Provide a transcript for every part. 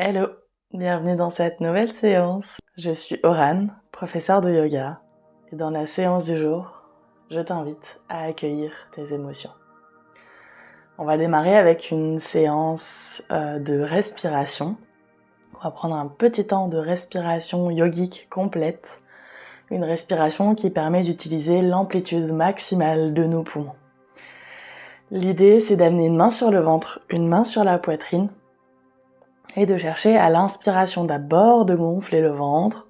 Hello, bienvenue dans cette nouvelle séance. Je suis Oran, professeure de yoga, et dans la séance du jour, je t'invite à accueillir tes émotions. On va démarrer avec une séance de respiration. On va prendre un petit temps de respiration yogique complète, une respiration qui permet d'utiliser l'amplitude maximale de nos poumons. L'idée, c'est d'amener une main sur le ventre, une main sur la poitrine, et de chercher à l'inspiration d'abord de gonfler le ventre,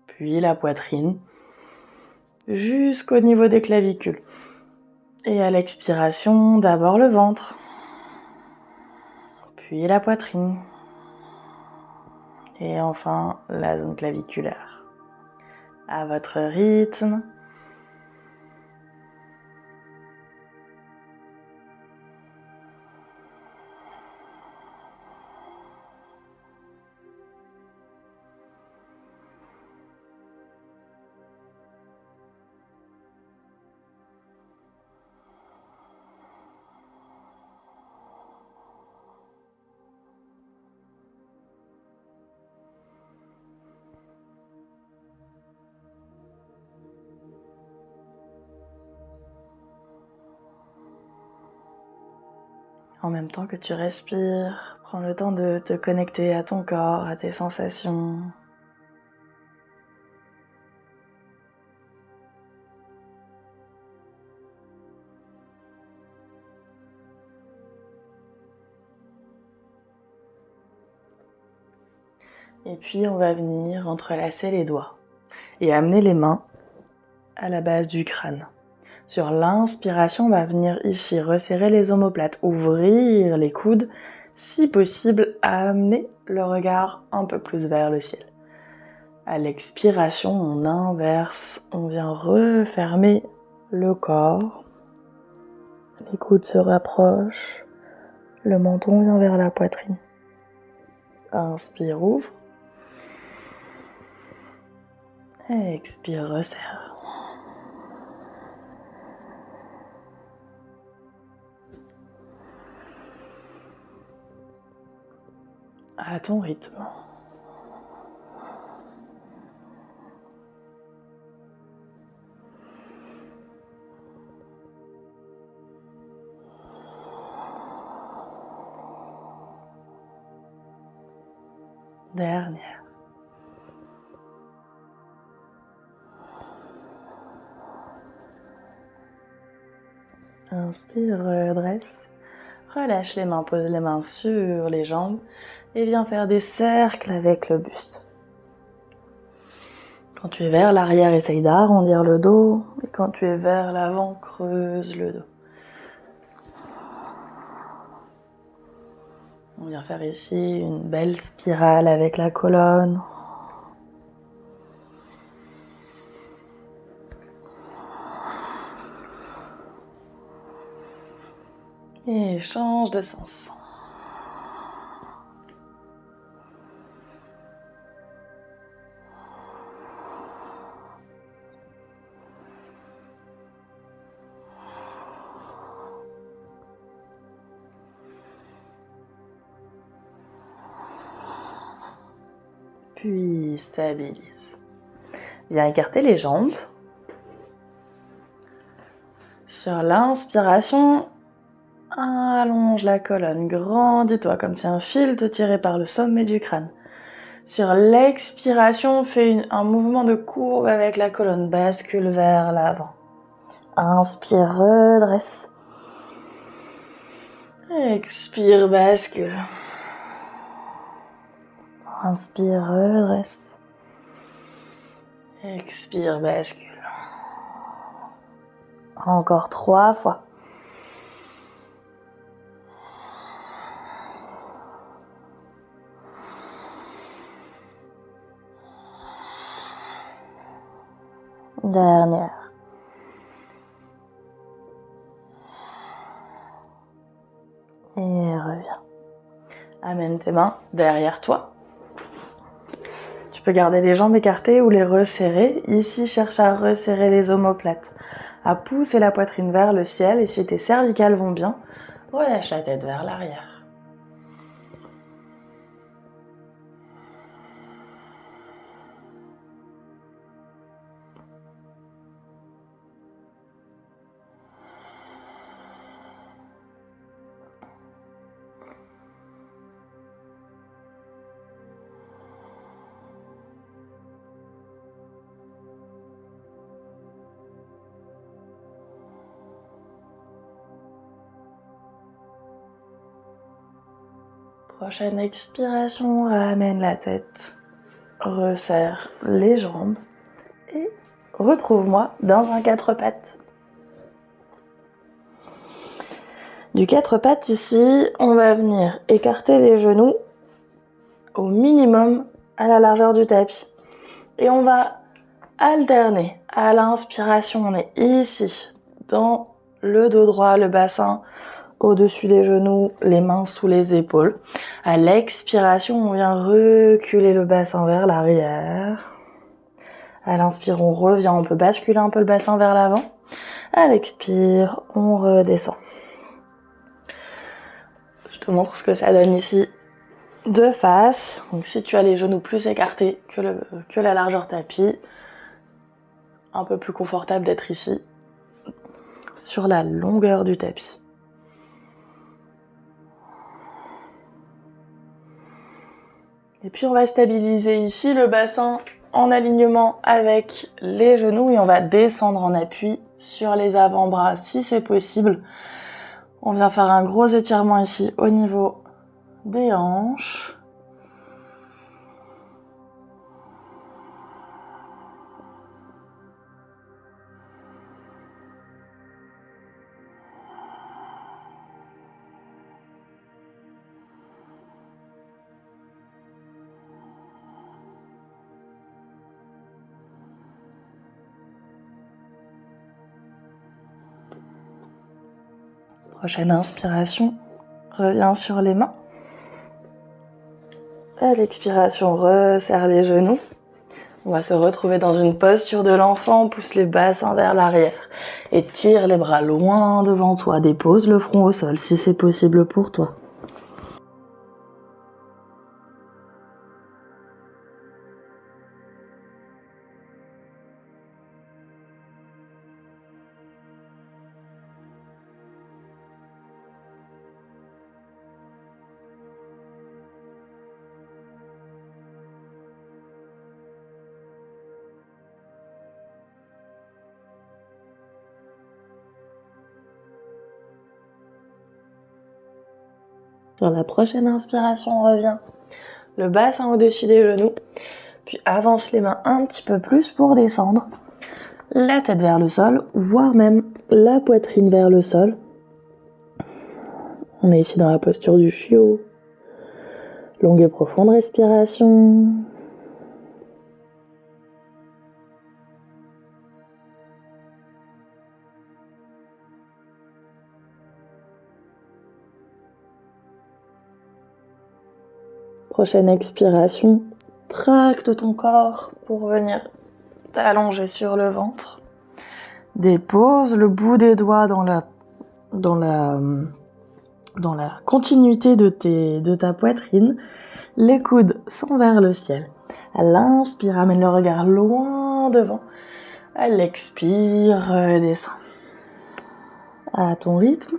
puis la poitrine, jusqu'au niveau des clavicules. Et à l'expiration, d'abord le ventre, puis la poitrine, et enfin la zone claviculaire. À votre rythme. En même temps que tu respires, prends le temps de te connecter à ton corps, à tes sensations. Et puis on va venir entrelacer les doigts et amener les mains à la base du crâne. Sur l'inspiration, on va venir ici resserrer les omoplates, ouvrir les coudes, si possible, amener le regard un peu plus vers le ciel. À l'expiration, on inverse, on vient refermer le corps. Les coudes se rapprochent, le menton vient vers la poitrine. Inspire, ouvre. Expire, resserre. À ton rythme. Dernière. Inspire, redresse. Relâche les mains, pose les mains sur les jambes et viens faire des cercles avec le buste. Quand tu es vers l'arrière, essaye d'arrondir le dos. Et quand tu es vers l'avant, creuse le dos. On vient faire ici une belle spirale avec la colonne. Et change de sens. Puis stabilise. Viens écarter les jambes. Sur l'inspiration, allonge la colonne, grandis-toi comme si un fil te tirait par le sommet du crâne. Sur l'expiration, fais un mouvement de courbe avec la colonne, bascule vers l'avant. Inspire, redresse. Expire, bascule. Inspire, redresse. Expire, bascule. Encore 3 fois. Dernière. Et reviens. Amène tes mains derrière toi. Tu peux garder les jambes écartées ou les resserrer. Ici, cherche à resserrer les omoplates, à pousser la poitrine vers le ciel. Et si tes cervicales vont bien, relâche la tête vers l'arrière. Prochaine expiration, ramène la tête, resserre les jambes et retrouve-moi dans un quatre pattes. Du quatre pattes ici, on va venir écarter les genoux au minimum à la largeur du tapis. Et on va alterner. À l'inspiration, on est ici, dans le dos droit, le bassin au-dessus des genoux, les mains sous les épaules. À l'expiration, on vient reculer le bassin vers l'arrière. À l'inspire, on revient, on peut basculer un peu le bassin vers l'avant. À l'expire, on redescend. Je te montre ce que ça donne ici de face. Donc si tu as les genoux plus écartés que la largeur tapis, un peu plus confortable d'être ici, sur la longueur du tapis. Et puis on va stabiliser ici le bassin en alignement avec les genoux et on va descendre en appui sur les avant-bras si c'est possible. On vient faire un gros étirement ici au niveau des hanches. Prochaine inspiration, reviens sur les mains. À l'expiration, resserre les genoux. On va se retrouver dans une posture de l'enfant, pousse les bassins vers l'arrière et tire les bras loin devant toi. Dépose le front au sol si c'est possible pour toi. Sur la prochaine inspiration, on revient le bassin au-dessus des genoux, puis avance les mains un petit peu plus pour descendre, la tête vers le sol, voire même la poitrine vers le sol. On est ici dans la posture du chiot. Longue et profonde respiration. Prochaine expiration, tracte ton corps pour venir t'allonger sur le ventre. Dépose le bout des doigts dans la continuité de ta poitrine. Les coudes sont vers le ciel. À l'inspire, amène le regard loin devant. À l'expire, redescends. À ton rythme.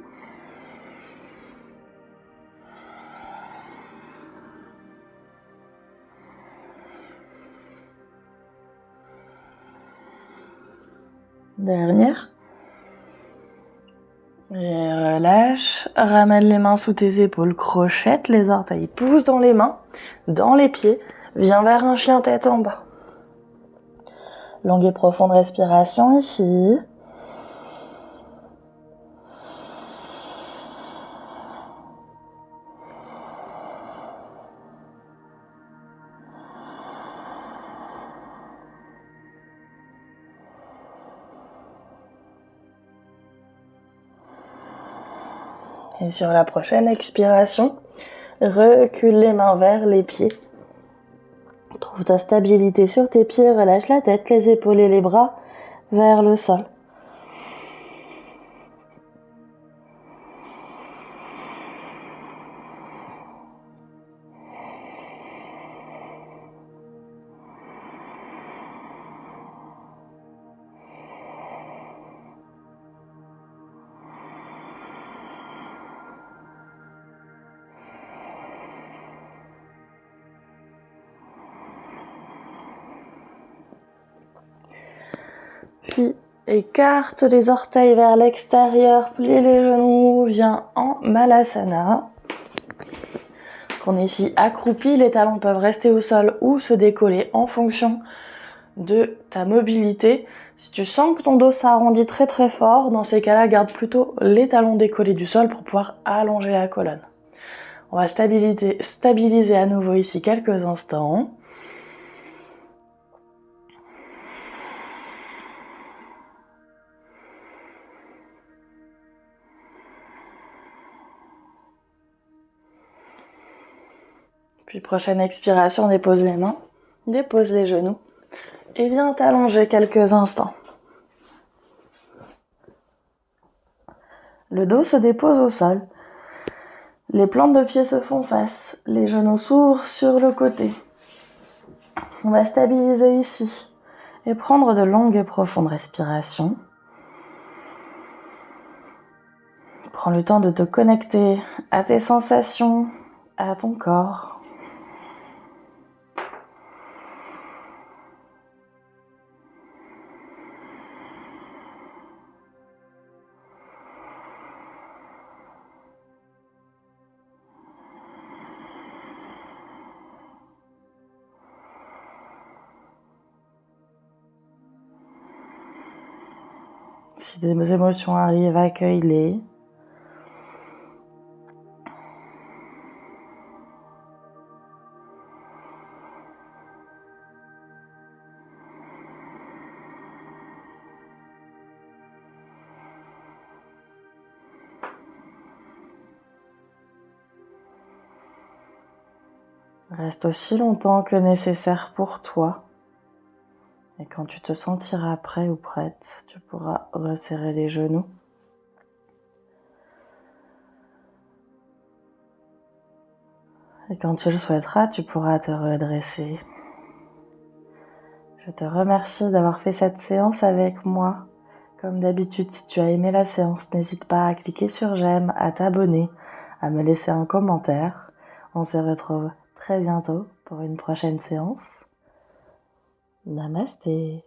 Dernière. Et relâche, ramène les mains sous tes épaules, crochette les orteils, pousse dans les mains, dans les pieds, viens vers un chien tête en bas. Longue et profonde respiration ici. Et sur la prochaine expiration, recule les mains vers les pieds. Trouve ta stabilité sur tes pieds, relâche la tête, les épaules et les bras vers le sol. Puis écarte les orteils vers l'extérieur, plie les genoux, viens en Malasana. qu'on est ici accroupi, les talons peuvent rester au sol ou se décoller en fonction de ta mobilité. Si tu sens que ton dos s'arrondit très très fort, dans ces cas-là, garde plutôt les talons décollés du sol pour pouvoir allonger la colonne. On va stabiliser à nouveau ici quelques instants. Puis prochaine expiration, dépose les mains, dépose les genoux et viens t'allonger quelques instants. Le dos se dépose au sol. Les plantes de pied se font face, les genoux s'ouvrent sur le côté. On va stabiliser ici et prendre de longues et profondes respirations. Prends le temps de te connecter à tes sensations, à ton corps. Si des émotions arrivent, accueille-les. Reste aussi longtemps que nécessaire pour toi. Et quand tu te sentiras prêt ou prête, tu pourras resserrer les genoux. Et quand tu le souhaiteras, tu pourras te redresser. Je te remercie d'avoir fait cette séance avec moi. Comme d'habitude, si tu as aimé la séance, n'hésite pas à cliquer sur j'aime, à t'abonner, à me laisser un commentaire. On se retrouve très bientôt pour une prochaine séance. Namasté.